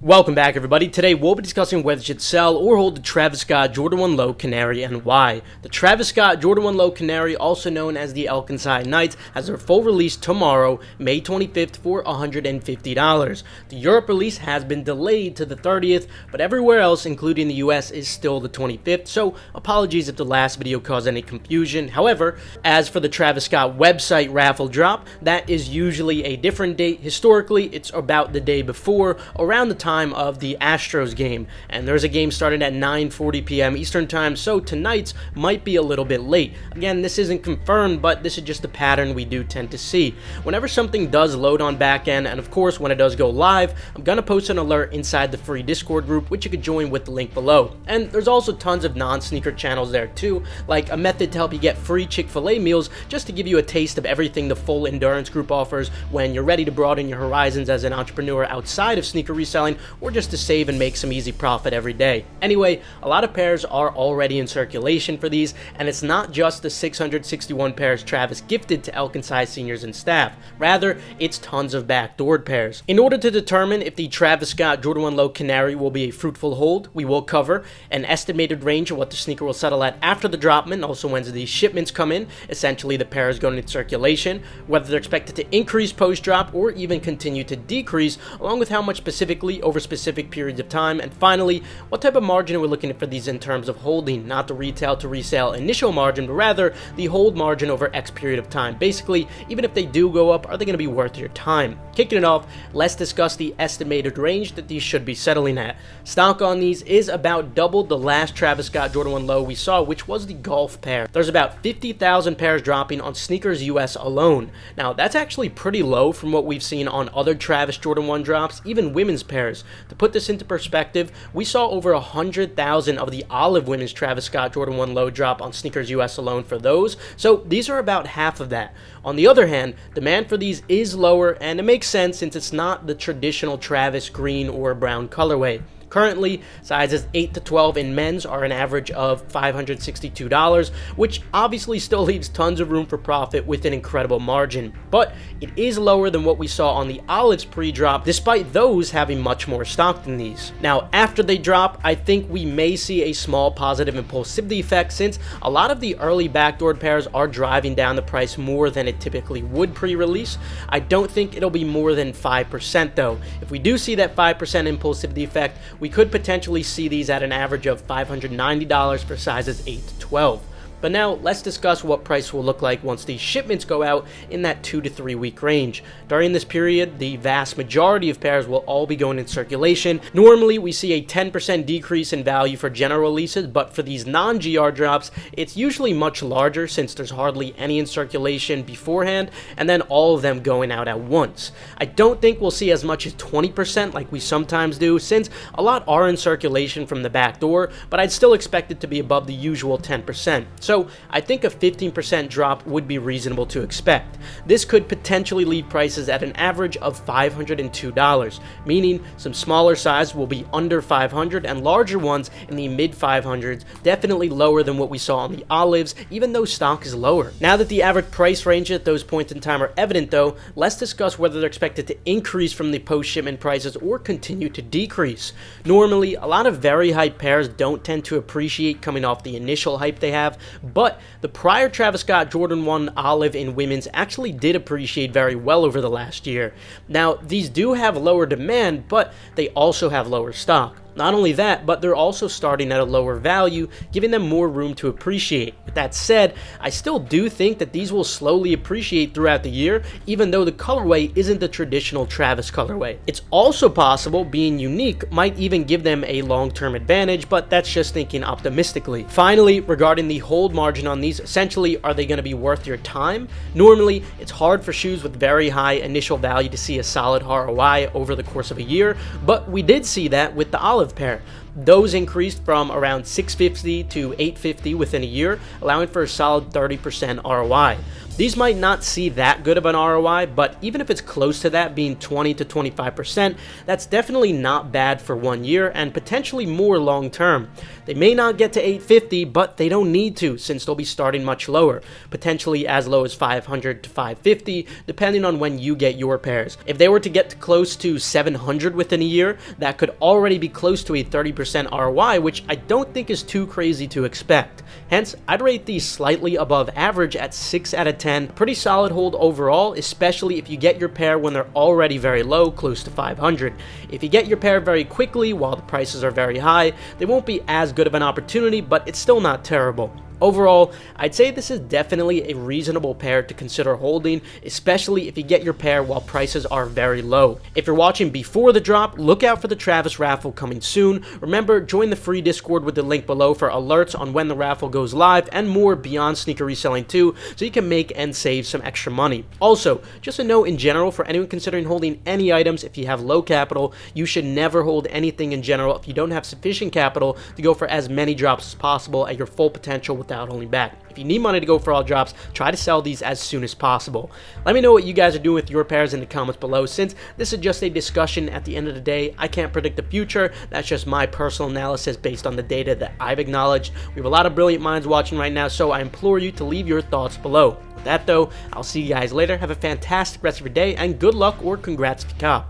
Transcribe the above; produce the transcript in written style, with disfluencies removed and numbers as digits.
Welcome back, everybody. Today we'll be discussing whether you should sell or hold the Travis Scott Jordan 1 Low Canary and why. The Travis Scott Jordan 1 Low Canary, also known as the Elkin Knights, has their full release tomorrow, May 25th for $150. The Europe release has been delayed to the 30th, but everywhere else, including the US, is still the 25th, so apologies if the last video caused any confusion. However, as for the Travis Scott website raffle drop, that is usually a different date. Historically, it's about the day before, around the time of the Astros game, and there's a game starting at 9:40 p.m. Eastern time, so tonight's might be a little bit late. Again, this isn't confirmed, but this is just a pattern we do tend to see. Whenever something does load on back end, and of course when it does go live, I'm gonna post an alert inside the free Discord group, which you could join with the link below. And there's also tons of non-sneaker channels there too, like a method to help you get free Chick-fil-A meals, just to give you a taste of everything the full endurance group offers when you're ready to broaden your horizons as an entrepreneur outside of sneaker reselling, or just to save and make some easy profit every day. Anyway, a lot of pairs are already in circulation for these, and it's not just the 661 pairs Travis gifted to Elkin seniors and staff. Rather, it's tons of backdoored pairs. In order to determine if the Travis Scott Jordan 1 Low Canary will be a fruitful hold, we will cover an estimated range of what the sneaker will settle at after the dropment, also when the shipments come in, essentially the pair is going into circulation, whether they're expected to increase post-drop or even continue to decrease, along with how much specifically over specific periods of time, and finally, what type of margin are we looking at for these in terms of holding, not the retail to resale initial margin, but rather the hold margin over X period of time. Basically, even if they do go up, are they going to be worth your time? Kicking it off, let's discuss the estimated range that these should be settling at. Stock on these is about double the last Travis Scott Jordan 1 Low we saw, which was the golf pair. There's about 50,000 pairs dropping on Sneakers US alone. Now, that's actually pretty low from what we've seen on other Travis Jordan 1 drops, even women's pairs. To put this into perspective, we saw over 100,000 of the olive women's Travis Scott Jordan 1 Low drop on Sneakers US alone for those, so these are about half of that. On the other hand, demand for these is lower, and it makes sense since it's not the traditional Travis green or brown colorway. Currently, sizes 8 to 12 in men's are an average of $562, which obviously still leaves tons of room for profit with an incredible margin. But it is lower than what we saw on the olives pre-drop, despite those having much more stock than these. Now, after they drop, I think we may see a small positive impulsivity effect, since a lot of the early backdoored pairs are driving down the price more than it typically would pre-release. I don't think it'll be more than 5% though. If we do see that 5% impulsivity effect, we could potentially see these at an average of $590 for sizes 8 to 12. But now, let's discuss what price will look like once these shipments go out in that 2 to 3 week range. During this period, the vast majority of pairs will all be going in circulation. Normally, we see a 10% decrease in value for general releases, but for these non-GR drops, it's usually much larger since there's hardly any in circulation beforehand, and then all of them going out at once. I don't think we'll see as much as 20% like we sometimes do, since a lot are in circulation from the back door, but I'd still expect it to be above the usual 10%. So I think a 15% drop would be reasonable to expect. This could potentially leave prices at an average of $502, meaning some smaller size will be under $500 and larger ones in the mid $500s, definitely lower than what we saw on the olives, even though stock is lower. Now that the average price range at those points in time are evident though, let's discuss whether they're expected to increase from the post-shipment prices or continue to decrease. Normally, a lot of very hyped pairs don't tend to appreciate coming off the initial hype they have, but the prior Travis Scott Jordan 1 Olive in women's actually did appreciate very well over the last year. Now, these do have lower demand, but they also have lower stock. Not only that, but they're also starting at a lower value, giving them more room to appreciate. With that said, I still do think that these will slowly appreciate throughout the year, even though the colorway isn't the traditional Travis colorway. It's also possible being unique might even give them a long-term advantage, but that's just thinking optimistically. Finally, regarding the hold margin on these, essentially, are they going to be worth your time? Normally, it's hard for shoes with very high initial value to see a solid ROI over the course of a year, but we did see that with the olive pair. Those increased from around $650 to $850 within a year, allowing for a solid 30% ROI. These might not see that good of an ROI, but even if it's close to that, being 20 to 25%, that's definitely not bad for 1 year and potentially more long term. They may not get to 850, but they don't need to, since they'll be starting much lower, potentially as low as 500 to 550, depending on when you get your pairs. If they were to get to close to 700 within a year, that could already be close to a 30% ROI, which I don't think is too crazy to expect. Hence, I'd rate these slightly above average at 6 out of 10. Pretty solid hold overall, especially if you get your pair when they're already very low, close to 500. If you get your pair very quickly while the prices are very high, they won't be as good of an opportunity, but it's still not terrible. Overall, I'd say this is definitely a reasonable pair to consider holding, especially if you get your pair while prices are very low. If you're watching before the drop, look out for the Travis raffle coming soon. Remember, join the free Discord with the link below for alerts on when the raffle goes live and more beyond sneaker reselling too, so you can make and save some extra money. Also, just a note in general for anyone considering holding any items, if you have low capital, you should never hold anything in general if you don't have sufficient capital to go for as many drops as possible at your full potential without holding back. If you need money to go for all drops, try to sell these as soon as possible. Let me know what you guys are doing with your pairs in the comments below. Since this is just a discussion at the end of the day, I can't predict the future. That's just my personal analysis based on the data that I've acknowledged. We have a lot of brilliant minds watching right now, so I implore you to leave your thoughts below. With that though, I'll see you guys later. Have a fantastic rest of your day, and good luck or congrats if you copped.